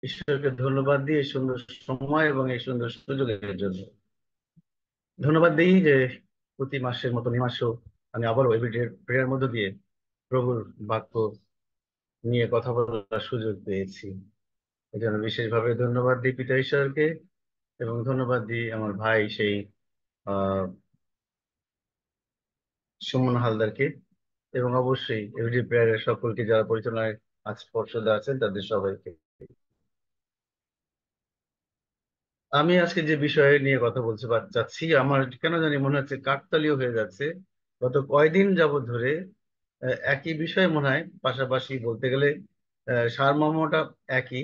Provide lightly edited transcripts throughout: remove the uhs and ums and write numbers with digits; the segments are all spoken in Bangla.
ঈশ্বরকে ধন্যবাদ দিই এই সুন্দর সময় এবং এই সুন্দর সুযোগের জন্য। ধন্যবাদ দিই যে প্রতি মাসের মতো এই মাসেও আমি আবারও এভরিডে প্রেয়ার মধ্য দিয়ে প্রভুর বাক্য নিয়ে কথা বলার সুযোগ পেয়েছি। এই জন্য বিশেষভাবে ধন্যবাদ দিই পিতা ঈশ্বরকে, এবং ধন্যবাদ দিই আমার ভাই সেই আহ সুমন হালদারকে, এবং অবশ্যই এভরিডে প্রেয়ারের সকলকে যারা পরিচালনায় আজ পর্ষদে আছেন তাদের সবাইকে। আমি আজকে যে বিষয়ে নিয়ে কথা বলতে চাচ্ছি, আমার কেন জানি মনে হচ্ছে কাকতালীয় হয়ে যাচ্ছে। গত কয়দিন যাবত ধরে একই বিষয় মনে হয় পাশাপাশি বলতে গেলে সারমর্মটা একই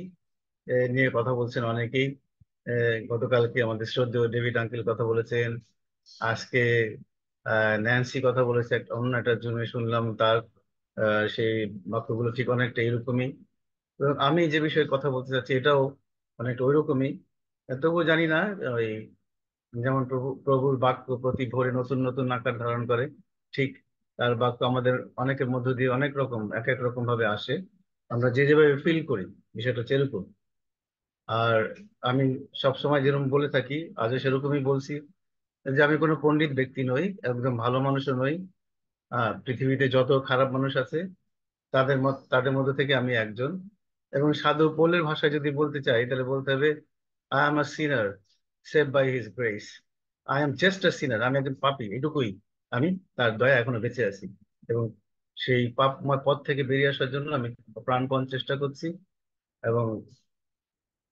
নিয়ে কথা বলছেন অনেকেই। গতকালকে আমাদের শ্রদ্ধেয় ডেভিড আঙ্কেল কথা বলেছেন, আজকে ন্যান্সি কথা বলেছে, একটা অন্য একটা জুমে শুনলাম তার সেই বাক্যগুলো ঠিক অনেকটা এরকমই। এবং আমি যে বিষয়ে কথা বলতে চাচ্ছি এটাও অনেকটা ওইরকমই। তবুও জানি না, ওই যেমন প্রভুর বাক্য প্রতি ভোরে নতুন নতুন আকার ধারণ করে, ঠিক তার বাক্য আমাদের অনেকের মধ্য দিয়ে অনেক রকম এক এক রকম ভাবে আসে। আমরা যে যেভাবে ফিল করি বিষয়টা সেরকম। আর আমি সব সময় যেরকম বলে থাকি, আজও সেরকমই বলছি, যে আমি কোনো পণ্ডিত ব্যক্তি নই, একদম ভালো মানুষও নই। পৃথিবীতে যত খারাপ মানুষ আছে তাদের মধ্যে থেকে আমি একজন। এবং সাধু পৌলের ভাষায় যদি বলতে চাই তাহলে বলতে হবে, I am a sinner save by his grace. I am just a sinner, আমি একজন পাপী, এটুকুই। আমি তার দয়া এখনো বেঁচে আছি, এবং সেই পাপময় পথ থেকে বেরিয়ে আসার জন্য আমি প্রাণপণ চেষ্টা করছি। এবং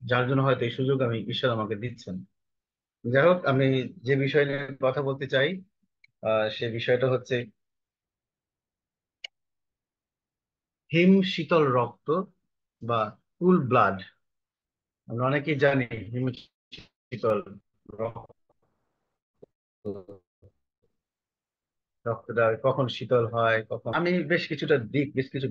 যার জন্য হয়তো এই সুযোগ আমি ঈশ্বর আমাকে দিচ্ছেন। যাই হোক, আমি যে বিষয় নিয়ে কথা বলতে চাই সে বিষয়টা হচ্ছে হিম শীতল রক্ত বা কুল ব্লাড। আমরা অনেকেই জানি হিম শীতল রক্ত, রক্তটা কখন শীতল হয় কখন। আমি বেশ কিছুটা দিক, বেশ কিছু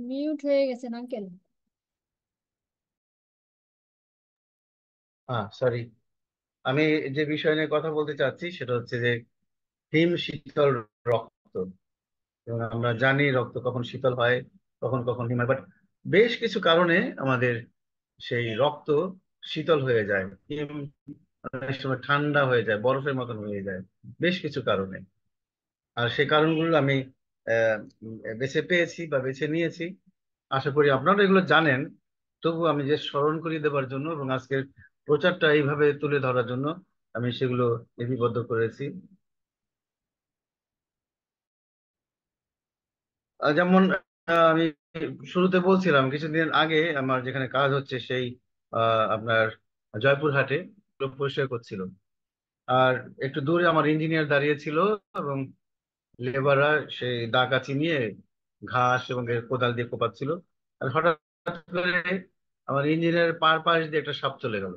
মিউট হয়ে গেছেন আঙ্কেল। সরি, আমি যে বিষয় নিয়ে কথা বলতে চাচ্ছি সেটা হচ্ছে যে হিম শীতল রক্ত। এবং আমরা জানি রক্ত কখন শীতল হয়, কখন কখন হিম হয়, বাট বেশ কিছু কারণে আমাদের সেই রক্ত শীতল হয়ে যায়, হিম অনেক সময় ঠান্ডা হয়ে যায়, বরফের মতন হয়ে যায়, বেশ কিছু কারণে। আর সেই কারণগুলো আমি আহ, বেছে পেয়েছি বা বেছে নিয়েছি। আশা করি আপনারা এগুলো জানেন, তবু আমি যে স্মরণ করিয়ে দেওয়ার জন্য এবং আজকের প্রচারটা এইভাবে তুলে ধরার জন্য আমি সেগুলো লিপিবদ্ধ করেছি। যেমন আমি শুরুতে বলছিলাম কিছুদিন আগে আমার যেখানে কাজ হচ্ছে সেই আপনার জয়পুরহাটে লোক পরিষ্কার করছিল। আর একটু দূরে আমার ইঞ্জিনিয়ার দাঁড়িয়ে ছিল, এবং লেবাররা সেই দা কাচি নিয়ে ঘাস এবং এর কোদাল দিয়ে কোপাচ্ছিল। আর হঠাৎ করে আমার ইঞ্জিনিয়ারের পাশ দিয়ে একটা সাপ চলে গেল।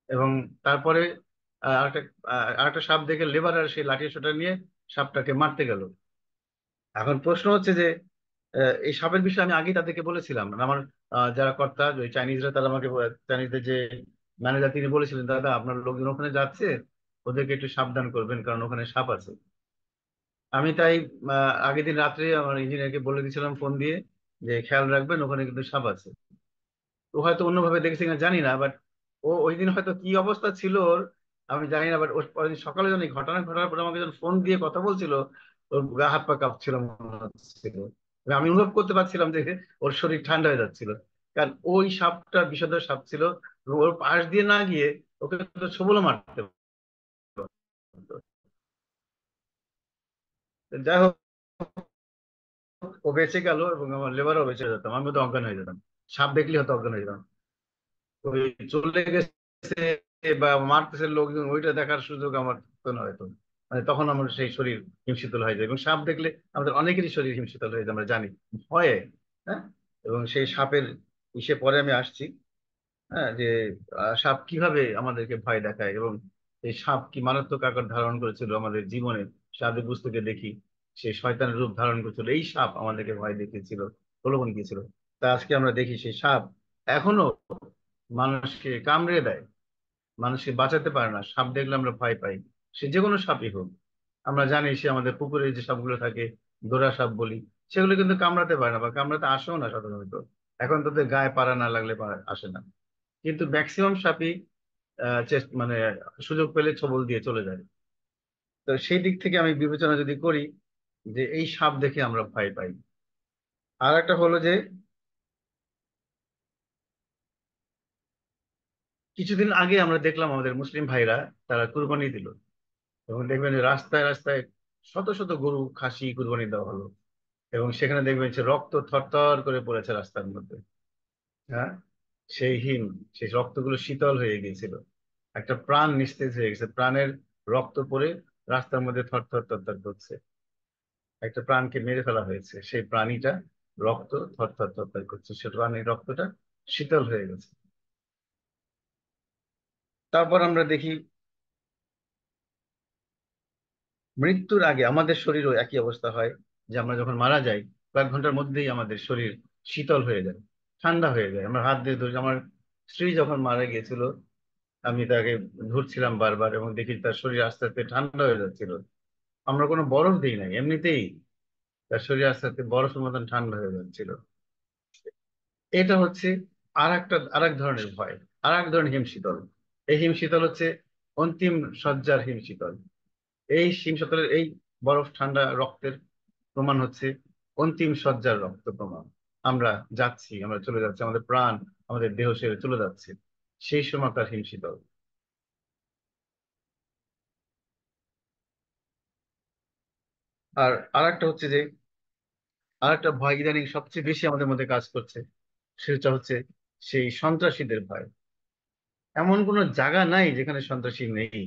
এবং তারপরে আরেকটা আরেকটা সাপ দেখে লেবাররা সেই লাঠি সোটা নিয়ে সাপটাকে মারতে গেল। এখন প্রশ্ন হচ্ছে যে এই সাপের বিষয়ে আমি আগেই তাদেরকে বলেছিলাম। মানে আমার যারা কর্তা ওই চাইনিজরা, তারা আমাকে চাইনিজদের যে ম্যানেজার তিনি বলেছিলেন, দাদা আপনার লোকজন ওখানে যাচ্ছে, ওদেরকে একটু সাবধান করবেন কারণ ওখানে সাপ আছে। আমি তাই আগের দিন রাত্রে আমার ইঞ্জিনিয়ারকে বলে দিয়েছিলাম ফোন দিয়ে যে খেয়াল রাখবেন ওখানে কিন্তু সাপ আছে। ও হয়তো অন্যভাবে দেখেছে কিনা জানি না, বাট ও ওই দিন হয়তো কি অবস্থা ছিল ওর আমি জানি না, বাট ওর পরের দিন সকালে যখন এই ঘটনা ঘটার পর আমাকে যখন ফোন দিয়ে কথা বলছিল, ওর গা হাত পা কাঁপছিল মনে হচ্ছিল। আমি অনুভব করতে পারছিলাম যে ওর শরীর ঠান্ডা হয়ে যাচ্ছিল, কারণ ওই সাপটা বিষধর সাপ ছিল। ওর পাশ দিয়ে না গিয়ে ওকে তো ছোবলও মারতে পারতো। যাই হোক, ও বেঁচে গেল এবং আমার লেবারও বেঁচে যেতাম, আমি তো অজ্ঞান হয়ে যেতাম। সাপ দেখলে হয়তো অজ্ঞান হয়ে যেতাম। ওই চলে গেছে বা মারতেছে লোকজন, ওইটা দেখার সুযোগ আমার তো না হয়তো। মানে তখন আমার সেই শরীর হিমশীতল হয়ে যায়, এবং সাপ দেখলে আমাদের অনেকেরই শরীর হিমশীতল হয়ে যায়, আমরা জানি ভয়ে। হ্যাঁ, এবং সেই সাপের ইসে পরে আমি আসছি। হ্যাঁ, যে সাপ কিভাবে আমাদেরকে ভয় দেখায়, এবং এই সাপ কি মারাত্মক আকার ধারণ করেছিল আমাদের জীবনে। সাধু পুস্তকে দেখি সেই শয়তানের রূপ ধারণ করেছিল, এই সাপ আমাদেরকে ভয় দেখিয়েছিল, প্রলোভন দিয়েছিল। তা আজকে আমরা দেখি সেই সাপ এখনো মানুষকে কামড়ে দেয়, মানুষকে বাঁচাতে পারে না। সাপ দেখলে আমরা ভয় পাই, সে যে কোনো সাপই হোক। আমরা জানি সে আমাদের পুকুরে যে সাপগুলো থাকে, দোরা সাপ বলি, সেগুলো কিন্তু কামড়াতে পারে না বা কামড়াতে আসেও না সাধারণত। এখন তাদের গায়ে পাড়া না লাগলে আসে না। কিন্তু ম্যাক্সিমাম সাপই মানে সুযোগ পেলে ছোবল দিয়ে চলে যায়। তো সেই দিক থেকে আমি বিবেচনা যদি করি, যে এই সাপ দেখে আমরা ভয় পাই। আর একটা হলো যে কিছুদিন আগে আমরা দেখলাম আমাদের মুসলিম ভাইরা তারা কুরবানি দিল, এবং দেখবেন যে রাস্তায় রাস্তায় শত শত গরু খাসি কুরবানি দেওয়া হলো, এবং সেখানে দেখবেন যে রক্ত থরথর করে পড়েছে রাস্তার মধ্যে। হ্যাঁ, সেই হিম, সেই রক্তগুলো শীতল হয়ে গিয়েছিল। একটা প্রাণ নিস্তেজ হয়ে গেছে, প্রাণের রক্ত পড়ে রাস্তার মধ্যে থরথর থরথর করছে। একটা প্রাণকে মেরে ফেলা হয়েছে, সেই প্রাণীটা রক্ত থরথর থরথর করছে, সে প্রাণীর রক্তটা শীতল হয়ে গেছে। তারপর আমরা দেখি মৃত্যুর আগে আমাদের শরীরও একই অবস্থা হয়, যে আমরা যখন মারা যাই কয়েক ঘন্টার মধ্যেই আমাদের শরীর শীতল হয়ে যায়, ঠান্ডা হয়ে যায়। আমরা হাত দিয়ে ধরি, আমার স্ত্রী যখন মারা গিয়েছিল আমি তাকে ধরছিলাম বারবার, এবং দেখি তার শরীর আস্তে আস্তে ঠান্ডা হয়ে যাচ্ছিল। আমরা কোনো বরফ দিই নাই, এমনিতেই তার শরীর আস্তে আস্তে বরফের মতন ঠান্ডা হয়ে যাচ্ছিল। এটা হচ্ছে আর এক ধরনের ভয়, আর এক ধরনের হিমশীতল। এই হিমশীতল হচ্ছে অন্তিম শয্যার হিমশীতল। এই হিমশীতলের এই বরফ ঠান্ডা রক্তের প্রমাণ হচ্ছে অন্তিম শয্যার রক্ত প্রমাণ। আমরা যাচ্ছি, আমরা চলে যাচ্ছি, আমাদের প্রাণ আমাদের দেহ ছেড়ে চলে যাচ্ছে, সেই সময়কার হিমশীতল। আর আরেকটা হচ্ছে যে, আরেকটা ভয় ইদানিং সবচেয়ে বেশি আমাদের মধ্যে কাজ করছে, সেটা হচ্ছে সেই সন্ত্রাসীদের ভয়। এমন কোনো জায়গা নাই যেখানে সন্ত্রাসী নেই।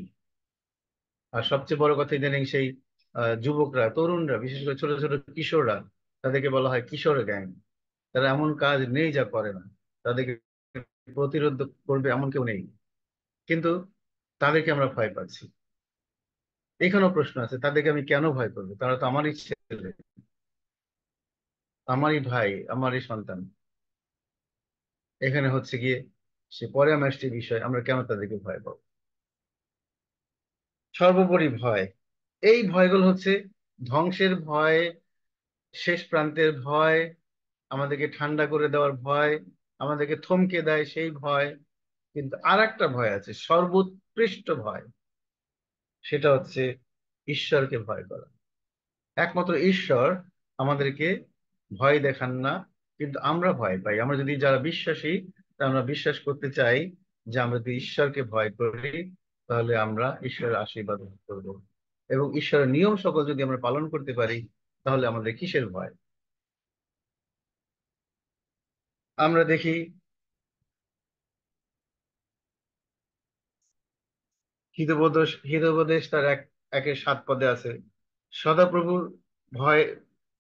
আর সবচেয়ে বড় কথা, ইদানিং সেই যুবকরা, তরুণরা, বিশেষ করে ছোট ছোট কিশোররা, তাদেরকে বলা হয় কিশোর গ্যাং। তারা এমন কাজ নেই যা করে না, তাদেরকে প্রতিরোধ করবে এমন কেউ নেই, কিন্তু তাদেরকে আমরা ভয় পাচ্ছি। এখানেও প্রশ্ন আছে, তাদেরকে আমি কেন ভয় করবো? তারা তো আমারই ছেলে, আমারই ভাই, আমারই সন্তান। এখানে হচ্ছে গিয়ে সে পরে আমার একটি বিষয়, আমরা কেন তাদেরকে ভয় পাবো? সর্বোপরি ভয়, এই ভয়গুলো হচ্ছে ধ্বংসের ভয়, শেষ প্রান্তের ভয়, আমাদেরকে ঠান্ডা করে দেওয়ার ভয়, আমাদেরকে থমকে দেয় সেই ভয়। কিন্তু আর একটা ভয় আছে, সর্বোৎকৃষ্ট ভয়, সেটা হচ্ছে ঈশ্বরকে ভয় করা। একমাত্র ঈশ্বর আমাদেরকে ভয় দেখান না, কিন্তু আমরা ভয় পাই। আমরা যদি যারা বিশ্বাসী, তা আমরা বিশ্বাস করতে চাই যে আমরা যদি ঈশ্বরকে ভয় করি তাহলে আমরা ঈশ্বরের আশীর্বাদ লাভ করব, এবং ঈশ্বরের নিয়ম সকল যদি আমরা পালন করতে পারি তাহলে আমাদের কিসের ভয়? আমরা দেখি হিতোপদেশ তার একের 7 পদে আছে, সদাপ্রভুর ভয়,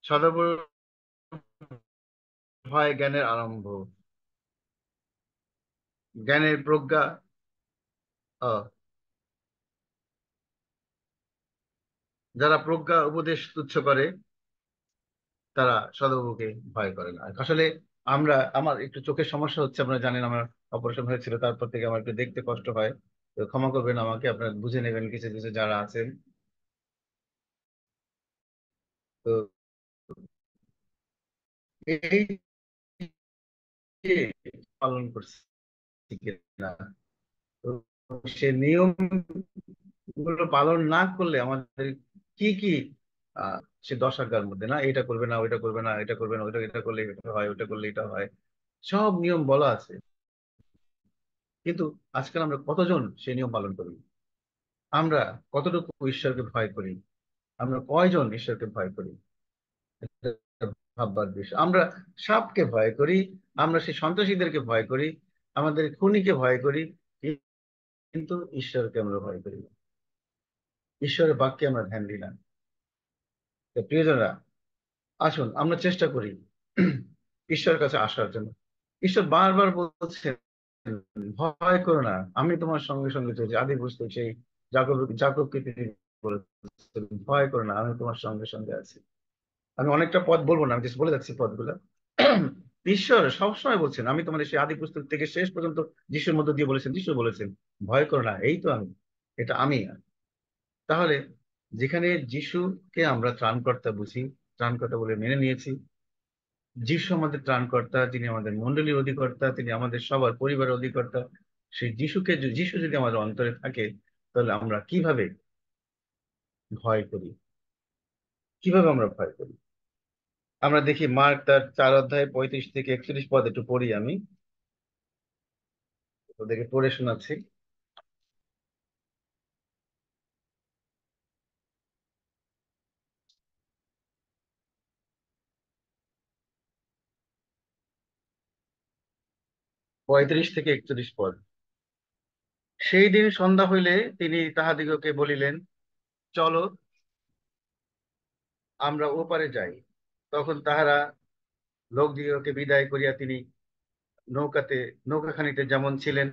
সদাপ্রভুর ভয় জ্ঞানের আরম্ভ, জ্ঞানের প্রজ্ঞা। আহ, যারা প্রজ্ঞা উপদেশ তুচ্ছ করে তারা সদাপ্রভুকে ভয় করে না। আসলে আমার একটু চোখের সমস্যা হচ্ছে, আপনারা জানেন আমার অপারেশন হয়েছিল, তারপর থেকে আমার একটু দেখতে কষ্ট হয়। তো ক্ষমা করবেন আমাকে, আপনারা বুঝে নেবেন কিছু কিছু যারা আছেন। তো এই যে পালন করছি কিনা, তো সে নিয়ম গুলো পালন না করলে আমাদের কি কি আহ সে 10 আজ্ঞার মধ্যে, না এটা করবে না, ওইটা করবে না, এটা করবে না, ওইটা, এটা করলে এটা হয়, ওটা করলে এটা হয়, সব নিয়ম বলা আছে। কিন্তু আজকাল আমরা কতজন সেই নিয়ম পালন করি? আমরা কতটুকু ঈশ্বরকে ভয় করি? আমরা কয়জন ঈশ্বরকে ভয় করি? এটা ভাববার বিষয়। আমরা সাপকে ভয় করি, আমরা সেই সন্ত্রাসীদেরকে ভয় করি, আমাদের খুনিকে ভয় করি, কিন্তু ঈশ্বরকে আমরা ভয় করি না। ঈশ্বরের বাক্যে আমরা ধ্যান দিই না। তো প্রিয়জনরা, আসুন আমরা চেষ্টা করি ঈশ্বরের কাছে আসার জন্য। ঈশ্বর বারবার বলছেন, ভয় করো না, আমি তোমার সঙ্গে সঙ্গে চলছি। আদি পুস্তক সেই জাকবকে তিনি বলেছেন, ভয় করো না, আমি তোমার সঙ্গে সঙ্গে আছি। আমি অনেকটা পদ বলবো না, আমি just বলে যাচ্ছি পদগুলা। ঈশ্বর সবসময় বলছেন, আমি তোমার সেই আদি পুস্তক থেকে শেষ পর্যন্ত যিশুর মধ্যে দিয়ে বলেছেন, যিশু বলেছেন ভয় করো না, এই তো আমি, এটা আমি। তাহলে যেখানে যিশুকে আমরা ত্রাণকর্তা বুঝি, ত্রাণকর্তা বলে মেনে নিয়েছি, যিশু আমাদের ত্রাণকর্তা, তিনি আমাদের মণ্ডলীর অধিকর্তা, তিনি আমাদের সবার পরিবারের অধিকর্তা। সেই যিশু যদি আমাদের অন্তরে থাকে, তাহলে আমরা কিভাবে ভয় করি? কিভাবে আমরা ভয় করি? আমরা দেখি মার্ক তার 4 অধ্যায় 35 থেকে 41 পদ, একটু পড়ি আমি, ওদেরকে পড়ে শোনাচ্ছি। 35 থেকে 41 পদ। সেই দিন সন্ধ্যা হইলে তিনি তাহাদিগকে বলিলেন, চলো, আমরা ওপারে যাই। তখন তাহারা লোকদিগকে বিদায় করিয়া তিনি নৌকাতে নৌকাখানিতে যেমন ছিলেন,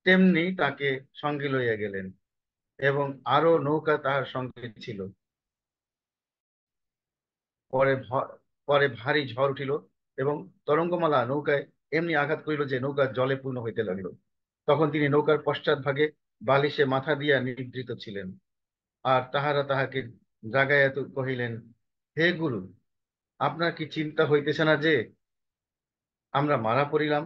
তেমনি তাকে সঙ্গে লইয়া গেলেন, এবং আরো নৌকা তাহার সঙ্গে ছিল। পরে পরে ভারী ঝড় উঠিল, এবং তরঙ্গমালা নৌকায় এমনি আঘাত করিল যে নৌকা জলে পূর্ণ হইতে লাগিল। তখন তিনি নৌকার পশ্চাৎ ভাগে বালিশে মাথা দিয়া নিদ্রিত ছিলেন। আর তাহারা তাহাকে জাগাইয়া কহিলেন, হে গুরু, আপনার কি চিন্তা হইতেছে না যে আমরা মারা পড়িলাম?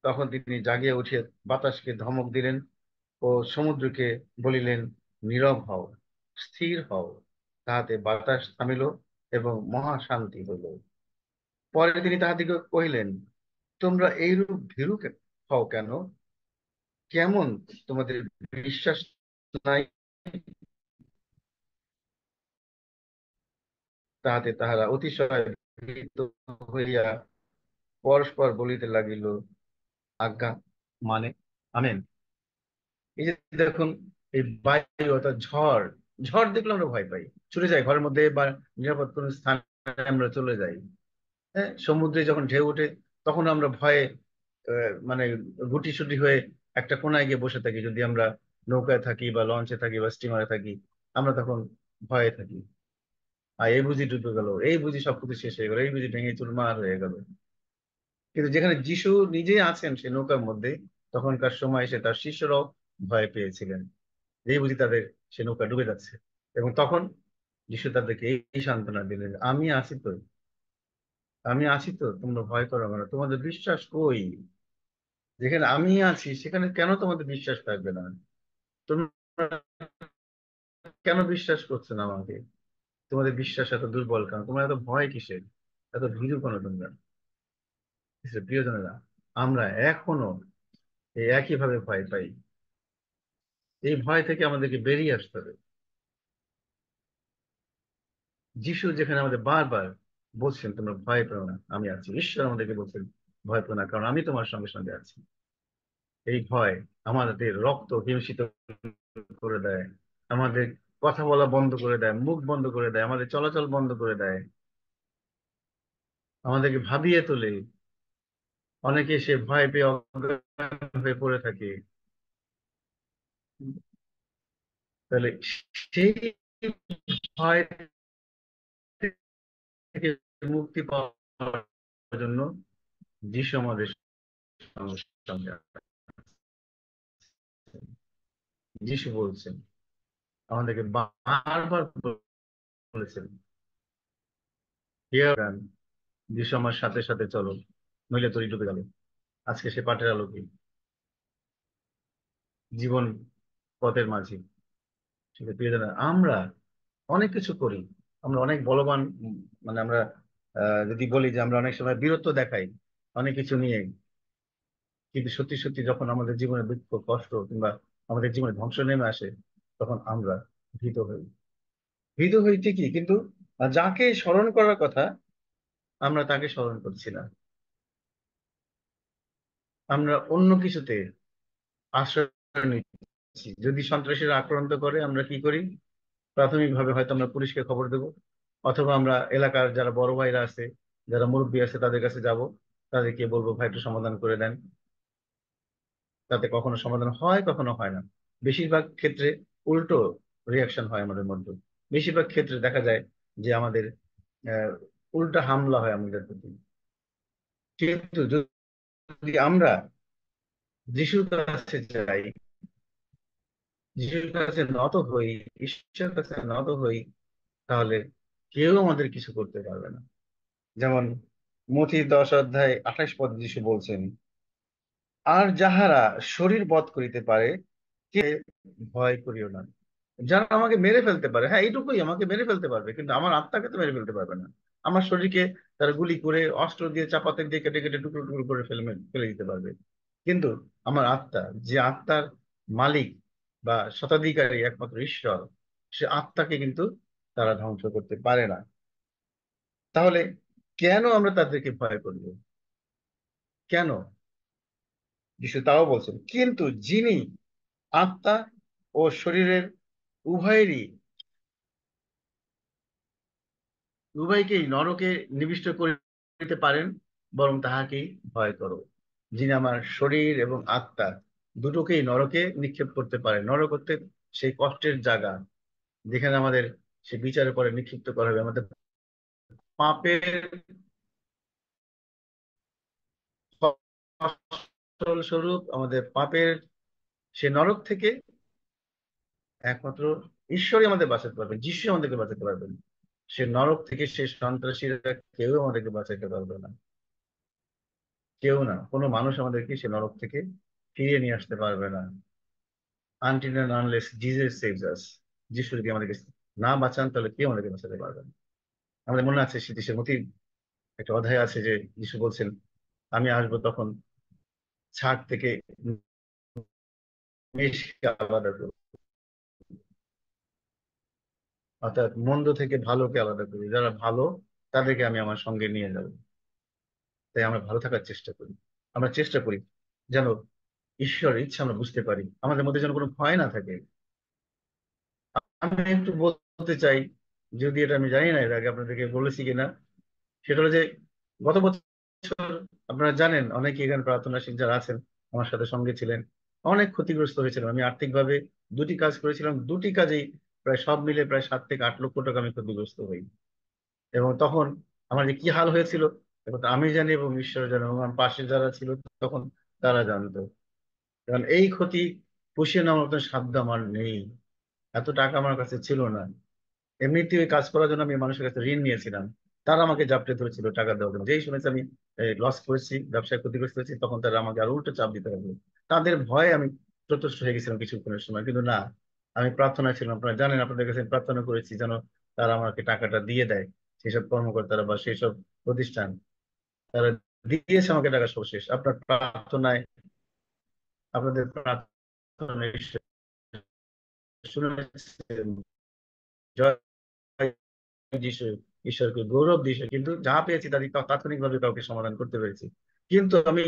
তখন তিনি জাগিয়া উঠিয়া বাতাসকে ধমক দিলেন ও সমুদ্রকে বলিলেন, নীরব হও, স্থির হও। তাহাতে বাতাস থামিল এবং মহাশান্তি হইল। পরে তিনি তাহাদিগকে কহিলেন, তোমরা এইরূপ ভীরু হও কেন? কেমন তোমাদের বিশ্বাস নাই? তাহাতে তাহারা অতিশয় ভীত হইয়া পরস্পর বলিতে লাগিল, আজ্ঞা, মানে, আমেন। এই যে দেখুন, এই বায়ু অর্থাৎ ঝড়, ঝড় দেখলে আমরা ভয় পাই, ছুটে যাই ঘরের মধ্যে বা নিরাপদ কোনো স্থানে আমরা চলে যাই। হ্যাঁ, সমুদ্রে যখন ঢেউ ওঠে, তখন আমরা ভয়ে মানে গুটিসুটি হয়ে একটা কোনায় গিয়ে বসে থাকি। যদি আমরা নৌকায় থাকি বা লঞ্চে থাকি বা স্টিমারে থাকি, আমরা তখন ভয়ে থাকি। আর এই বুঝি ডুবে গেল, এই বুঝি সবকিছু শেষ হয়ে গেল, এই বুঝি ভেঙে চুরমার হয়ে গেল। কিন্তু যেখানে যিশু নিজেই আছেন সেই নৌকার মধ্যে, তখনকার সময় সে তার শিষ্যরাও ভয় পেয়েছিলেন, এই বুঝি তাদের সে নৌকা ডুবে যাচ্ছে। এবং তখন যিশু তাদেরকে এই সান্ত্বনা দিলেন, আমি আছি তো, আমি আছি তো, তোমরা ভয় করো না। তোমাদের বিশ্বাস কই? যেখানে আমি আছি সেখানে কেন তোমাদের বিশ্বাস থাকবে না? তোমরা কেন বিশ্বাস করছো না আমাকে? তোমাদের বিশ্বাস এত দুর্বল কেন? তোমরা এত ভয় কিসের? এত ভীরু কেন তোমরা? প্রিয়জনেরা, আমরা এখনো এই একই ভাবে ভয় পাই। এই ভয় থেকে আমাদেরকে বেরিয়ে আসতে হবে। যিশু যেখানে আমাদের বারবার বলছেন, তোমরা ভয় পেও না, আমি আছি। ঈশ্বর আমাদেরকে বলছেন, ভয় পেও না, কারণ আমি তোমার সঙ্গে সঙ্গে আছি। এই ভয় আমাদের রক্ত হিমশীত করে দেয়, আমাদের কথা বলা বন্ধ করে দেয়, মুখ বন্ধ করে দেয়, আমাদের চলাচল বন্ধ করে দেয়, আমাদেরকে ভাবিয়ে তোলে। অনেকে সে ভয় পেয়ে অজ্ঞান হয়ে পড়ে থাকে। তাহলে সেই ভয় থেকে মুক্তি পাওয়ার জন্য যিশু আমাদের সঙ্গে সঙ্গে আছেন। যিশু বলছেন, আমাদেরকে বারবার বলেছেন, হিয়ার গান, যিশু আমার সাথে সাথে চলো, নইলে তরি ডুবে গেল। আজকে সে পাঠের আলোকে জীবন পথের মাঝি। সেটা প্রিয় জানা, আমরা অনেক কিছু করি, আমরা অনেক বলবান, মানে আমরা যদি বলি যে আমরা অনেক সময় বীরত্ব দেখাই অনেক কিছু নিয়ে, কিন্তু সত্যি সত্যি যখন আমাদের জীবনে দুঃখ কষ্ট কিংবা আমাদের জীবনে ধ্বংস নেমে আসে, তখন আমরা ভীত হই। ভীত হই ঠিকই, কিন্তু যাকে স্মরণ করার কথা আমরা তাকে স্মরণ করছি না। আমরা অন্য কিছুতে আশ্রয় নিচ্ছি। যদি সন্ত্রাসীরা আক্রান্ত করে, আমরা কি করি? প্রাথমিকভাবে হয়তো আমরা পুলিশকে খবর দেব, অথবা আমরা এলাকার যারা বড় ভাইরা আছে, যারা মুরব্বী আছে, তাদের কাছে যাব, তাদেরকে বলবো, ভাই একটু সমাধান করে দেন। তাতে কখনো সমাধান হয়, কখনো হয় না। বেশিরভাগ ক্ষেত্রে উল্টো রিয়াকশন হয় আমাদের মধ্যে। বেশিরভাগ ক্ষেত্রে দেখা যায় যে আমাদের আহ, উল্টা হামলা হয় আমাদের প্রতি। কিন্তু যদি আমরা যিশুর কাছে যাই, যিশুর কাছে নত হই, ঈশ্বরের কাছে নত হই, তাহলে কেউ আমাদের কিছু করতে পারবে না। যেমন মথি 10 অধ্যায় 28 পদ যিশু বলছেন, আর যাহারা শরীর বধ করিতে পারে, কে ভয় করিও না। যারা আমাকে মেরে ফেলতে পারে, হ্যাঁ এইটুকুই, আমাকে মেরে ফেলতে পারবে, কিন্তু আমার আত্মাকে তো মেরে ফেলতে পারবে না। আমার শরীরকে তারা গুলি করে, অস্ত্র দিয়ে, চাপাতি দিয়ে কেটে কেটে টুকরো টুকরো করে ফেলে ফেলে দিতে পারবে, কিন্তু আমার আত্মা, যে আত্মার মালিক বা স্বত্বাধিকারী একমাত্র ঈশ্বর, সে আত্মাকে কিন্তু তারা ধ্বংস করতে পারে না। তাহলে কেন আমরা তাদেরকে ভয় করবো? কেন? যিশু তাও বলছেন, কিন্তু যিনি আত্মা ও শরীরের উভয়েরই উভয়কেই নরকে নিবিষ্ট করিতে পারেন, বরং তাহাকেই ভয় করো। যিনি আমার শরীর এবং আত্মা দুটোকেই নরকে নিক্ষেপ করতে পারেন। নরক হচ্ছে সেই কষ্টের জায়গা, যেখানে আমাদের সে বিচারের পরে নিক্ষিপ্ত করা হবে, আমাদের পাপের ফল স্বরূপ, আমাদের পাপের সে নরক থেকে একমাত্র ঈশ্বরই আমাদের বাঁচাতে পারবেন, যিশু আমাদেরকে বাঁচাতে পারবেন। সে নরক থেকে সে সন্ত্রাসীরা কেউ আমাদেরকে বাঁচাতে পারবে না। কেউ না, কোনো মানুষ আমাদেরকে সে নরক থেকে ফিরিয়ে নিয়ে আসতে পারবে না, until and unless Jesus saves us. যিশু যদি আমাদেরকে না বাঁচান, তাহলে কেউ আমাদেরকে বাঁচাতে পারবে না। আমাদের মনে আছে স্মৃতিশের মধ্যে একটা অধ্যায় আছে যে যিশু বলছেন, আমি আসবো তখন ছাদ থেকে মেষকে আলাদা করবো, অর্থাৎ মন্দ থেকে ভালোকে আলাদা করি, যারা ভালো তাদেরকে আমি আমার সঙ্গে নিয়ে যাবো। তাই আমরা ভালো থাকার চেষ্টা করি, আমরা চেষ্টা করি যেন ঈশ্বরের ইচ্ছা আমরা বুঝতে পারি, আমাদের মধ্যে যেন কোনো ভয় না থাকে। আমি একটু বলতে চাই, যদি এটা আমি জানি না এর আগে আপনাদেরকে বলেছি কিনা, সেটা হলো যে গত বছর আপনারা জানেন অনেকে এখানে প্রার্থনাশীল যারা আছেন আমার সাথে সঙ্গে ছিলেন, অনেক ক্ষতিগ্রস্ত হয়েছিলাম। আমি আর্থিকভাবে দুটি কাজ করেছিলাম, দুটি কাজেই প্রায় সব মিলে প্রায় 7 থেকে 8 লক্ষ টাকা আমি ক্ষতিগ্রস্ত হই। এবং তখন আমার যে কি হাল হয়েছিল, এখন তো আমি জানি এবং ঈশ্বর জানে, এবং আমার পাশে যারা ছিল তখন তারা জানতো। কারণ এই ক্ষতি পুষিয়ে নেওয়ার মতন সাধ্য আমার নেই, এত টাকা আমার কাছে ছিল না। এমনিতে ওই কাজ করার জন্য আমি মানুষের কাছে ঋণ নিয়েছিলাম, তারা আমাকে জাপটে ধরেছিল টাকা দেওয়ার জন্য। যেই শুনেছি আমি লস করেছি, ব্যবসায় ক্ষতিগ্রস্ত হয়েছি, তখন তারা আমাকে আরো উল্টো চাপ দিতে হবে। তাদের ভয়ে আমি চতুষ্ট হয়ে গেছিলাম কিছুক্ষণের সময়, কিন্তু না, আমি প্রার্থনা ছিলাম, আপনারা জানেন, আপনাদের কাছে আমি প্রার্থনা করেছি যেন তারা আমাকে টাকাটা দিয়ে দেয়। সেসব কর্মকর্তারা বা সেই সব প্রতিষ্ঠান, তারা দিয়েছে আমাকে টাকা সর্বশেষ আপনার প্রার্থনায়, আপনাদের প্রার্থনায় শুনেছেন। জয় যিশু, ঈশ্বরকে গৌরব দিয়েছে, কিন্তু যা পেয়েছি তাদের তাৎক্ষণিকভাবে কাউকে সমাধান করতে পেরেছি। কিন্তু আমি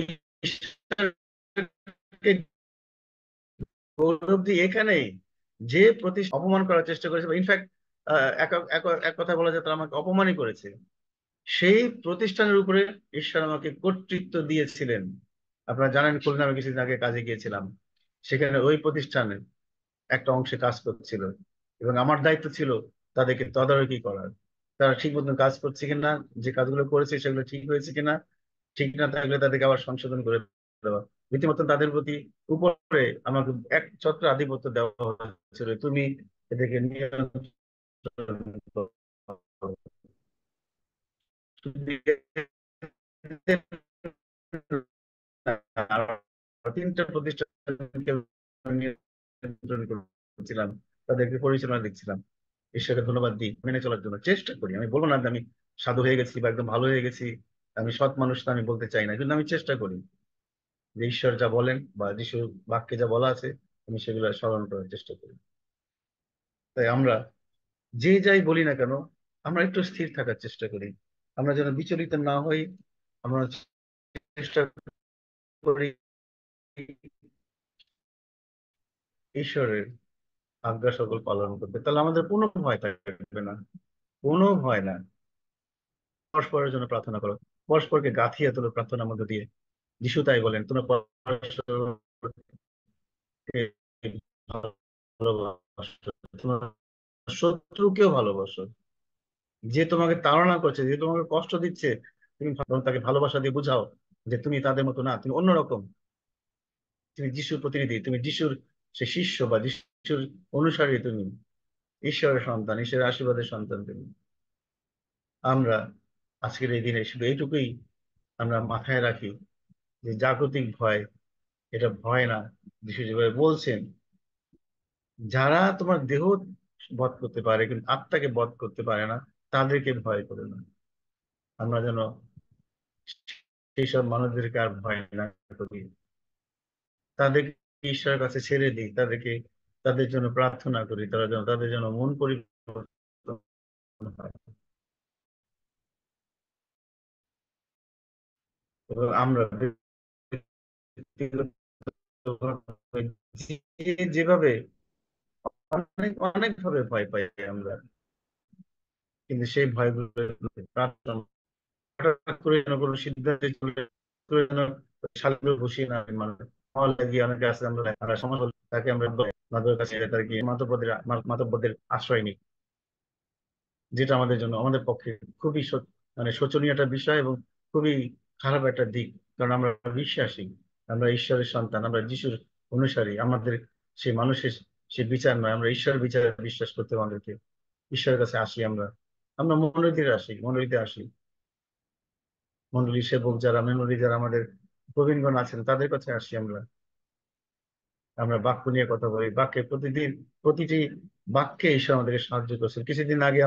ঈশ্বরকে গৌরব দিই এখানেই, যে প্রতিষ্ঠা অপমান করার চেষ্টা করেছে, বা ইনফ্যাক্ট এক এক এক কথা বলা যায় তারা আমাকে অপমানই করেছে, সেই প্রতিষ্ঠানের উপরে ঈশ্বর আমাকে কর্তৃত্ব দিয়েছিলেন। আপনারা জানেন, খুলনা আমি কিছুদিন আগে কাজে গিয়েছিলাম, সেখানে ওই প্রতিষ্ঠানে একটা অংশে কাজ করছিল, এবং আমার দায়িত্ব ছিল তাদেরকে তদারকি করার, তারা ঠিক মতন কাজ করছে কিনা, যে কাজগুলো করেছে সেগুলো ঠিক হয়েছে কিনা, ঠিক না থাকলে তাদেরকে আবার সংশোধন করে দেওয়া। রীতিমতো তাদের প্রতি উপরে আমাকে এক ছত্র আধিপত্য দেওয়া হয়েছিল, তুমি এদেরকে নিয়ন্ত্রণ করো। তুমি তিনটা প্রতিষ্ঠানকে নিয়ন্ত্রণ করছিলাম, তাদেরকে পরিচালনা দেখছিলাম। ঈশ্বরকে ধন্যবাদ দিই, মেনে চলার জন্য চেষ্টা করি। আমি বলবো না যে আমি সাধু হয়ে গেছি বা একদম ভালো হয়ে গেছি, আমি সৎ মানুষ, তা আমি বলতে চাই না, কিন্তু আমি চেষ্টা করি যে ঈশ্বর যা বলেন বা যিশুর বাক্যে যা বলা আছে আমি সেগুলো স্মরণ করার চেষ্টা করি। তাই আমরা যে যাই বলি না কেন, আমরা একটু স্থির থাকার চেষ্টা করি, আমরা যেন বিচলিত না হই। আমরা চেষ্টা করি ঈশ্বরের আজ্ঞা সকল পালন করতে, তাহলে আমাদের কোনো ভয় থাকবে না, কোনো ভয় না। পরস্পরের জন্য প্রার্থনা করো, পরস্পরকে গাঁথিয়ে তোলো প্রার্থনার মধ্যে দিয়ে। যিশু তাই বলেন, তোমরা পরস্পরকে ভালোবাসো, তোমার শত্রুকেও ভালোবাসো। যে তোমাকে তাড়না করছে, যে তোমাকে কষ্ট দিচ্ছে, তুমি তাকে ভালোবাসা দিয়ে বুঝাও যে তুমি তাদের মতো না, তুমি অন্যরকম, তুমি যিশুর প্রতিনিধি, তুমি যিশুর সে শিষ্য বা যিশুর অনুসারী তুমি, ঈশ্বরের সন্তান, ঈশ্বরের আশীর্বাদের সন্তান তুমি। আমরা আজকের এই দিনে শুধু এইটুকুই আমরা মাথায় রাখি যে জাগতিক ভয় এটা ভয় না। যিশু যেভাবে বলছেন, যারা তোমার দেহ বধ করতে পারে কিন্তু আত্মাকে বধ করতে পারে না, তাদেরকে ভয় করে না। আমরা যেন সেই সব মানুষদেরকে আর ভয় না করি, তাদেরকে ঈশ্বরের কাছে ছেড়ে দিই, তাদেরকে তাদের জন্য প্রার্থনা করি, তারা যেন তাদের জন্য মন পরিবর্তন হয়। এবং আমরা ব্যক্তিগতভাবে যেভাবে অনেক অনেক ভাবে ভয় পাই আমরা, কিন্তু সেই ভয়গুলো প্রার্থনা হঠাৎ করে যেন কোনো সিদ্ধান্তে চলে করে যেন সালগুলো বসিয়ে না হয়। মানে হল লাগিয়ে অনেকে আছে, আমরা সমাজ হল তাকে আমরা মাদকের কাছে তার কি মাতব্বরদের আশ্রয় নিই, যেটা আমাদের জন্য আমাদের পক্ষে খুবই মানে শোচনীয় একটা বিষয় এবং খুবই খারাপ একটা দিক। কারণ আমরা বিশ্বাসী, আমরা ঈশ্বরের সন্তান, আমরা যিশুর অনুসারী। আমাদের সেই মানুষের সে বিচার নয়, আমরা ঈশ্বরের বিচারে বিশ্বাস করতে হবে আমাদেরকে। ঈশ্বরের কাছে আসি আমরা, আমরা মনোরীতে আসি। মন্ডলী সেবক যারা, মেমোরি যারা আমাদের প্রবীণগণ আছেন, তাদের কাছে আসি আমরা। আমরা বাক্য নিয়ে কথা বলি, বাক্যে প্রতিদিন প্রতিটি বাক্যে ঈশ্বর আমাদেরকে সাহায্য করছেন। কিছুদিন আগে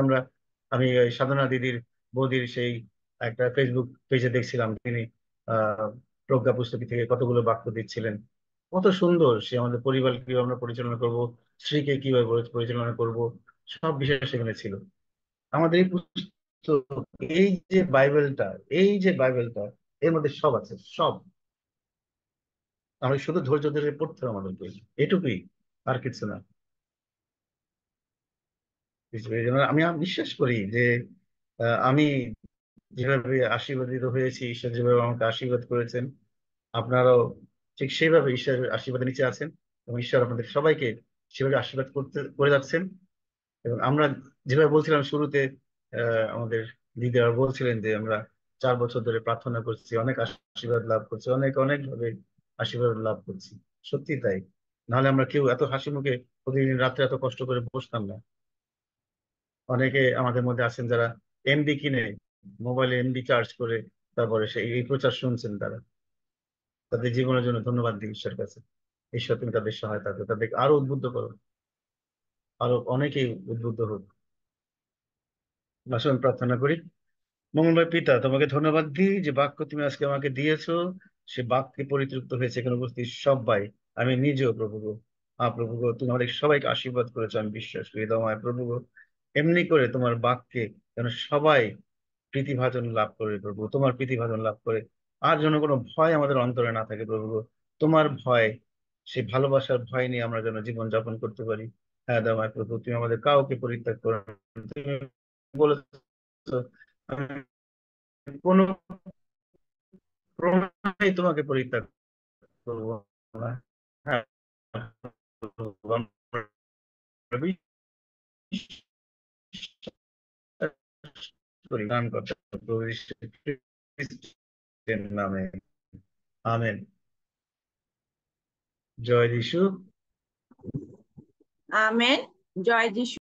আমি ওই সাধনা দিদির বৌদির সেই একটা ফেসবুক পেজে দেখছিলাম, তিনি আহ প্রজ্ঞা পুস্তক থেকে কতগুলো বাক্য দিচ্ছিলেন। কত সুন্দর! সে আমাদের পরিবারকে কিভাবে আমরা পরিচালনা করব, স্ত্রীকে কিভাবে পরিচালনা করব, সব বিষয় সেখানে ছিল। আমাদের এই পুস্তক, এই যে বাইবেলটা, এই যে বাইবেলটা, এর মধ্যে সব আছে, সব। আমরা শুধু ধৈর্য ধরে পড়তে হবে আমাদেরকে, এটুকুই, আর কিছু না। এই জন্য আমি বিশ্বাস করি যে আমি যেভাবে আশীর্বাদিত হয়েছি, ঈশ্বর যেভাবে আমাকে আশীর্বাদ করেছেন, আপনারাও ঠিক সেইভাবে ঈশ্বরের আশীর্বাদের নিচে আছেন, এবং ঈশ্বর আপনাদের সবাইকে সেভাবে আশীর্বাদ করে যাচ্ছেন। এবং আমরা যেভাবে বলছিলাম শুরুতে, আমাদের দিদিরা বলছিলেন যে আমরা 4 বছর ধরে প্রার্থনা করছি, অনেক আশীর্বাদ লাভ করছি, অনেক অনেক ভাবে আশীর্বাদ লাভ করছি। সত্যি তাই, নাহলে আমরা কেউ এত হাসি মুখে প্রতিদিন রাত্রে এত কষ্ট করে বসতাম না। অনেকে আমাদের মধ্যে আছেন যারা এমবি কিনে, মোবাইলে এমবি চার্জ করে তারপরে সেই এই প্রচার শুনছেন। তাদের জীবনের জন্য ধন্যবাদ দিই ঈশ্বরের কাছে। ঈশ্বর তুমি তাদের সহায়তা করো, তাদেরকে আরো উদ্বুদ্ধ করো, আরো অনেকেই উদ্বুদ্ধ হোক। আসুন প্রার্থনা করি। মঙ্গলময় পিতা, তোমাকে ধন্যবাদ দিই যে বাক্য তুমি আজকে আমাকে দিয়েছো, সে বাক্যে পরিতৃপ্ত হয়েছে এখানে উপস্থিত সবাই, আমি নিজেও প্রভু গো। প্রভু গো, তুমি আমাদের সবাইকে আশীর্বাদ করেছো, আমি বিশ্বাস করি। তোমায় প্রভু গো, এমনি করে তোমার বাক্যে যেন সবাই প্রীতিভাজন লাভ করে প্রভু, তোমার প্রীতিভাজন লাভ করে। আর যেন কোনো ভয় আমাদের অন্তরে না থাকে প্রভু গো। তোমার ভয়, সেই ভালোবাসার ভয় নিয়ে আমরা যেন জীবন যাপন করতে পারি। হ্যাঁ দামায় প্রভু, তুমি আমাদের কাউকে পরিত্যাগ করো না। তুমি বলেছো আমি কোনো ক্রমেই তোমাকে পরিত্যাগ করবো না। হ্যাঁ প্রভু, আমরা বিশ্বাস করি, গান করতে প্রভু যীশু খ্রিস্টের নামে, আমেন। জয় যিশু। আমেন। জয় যিশু।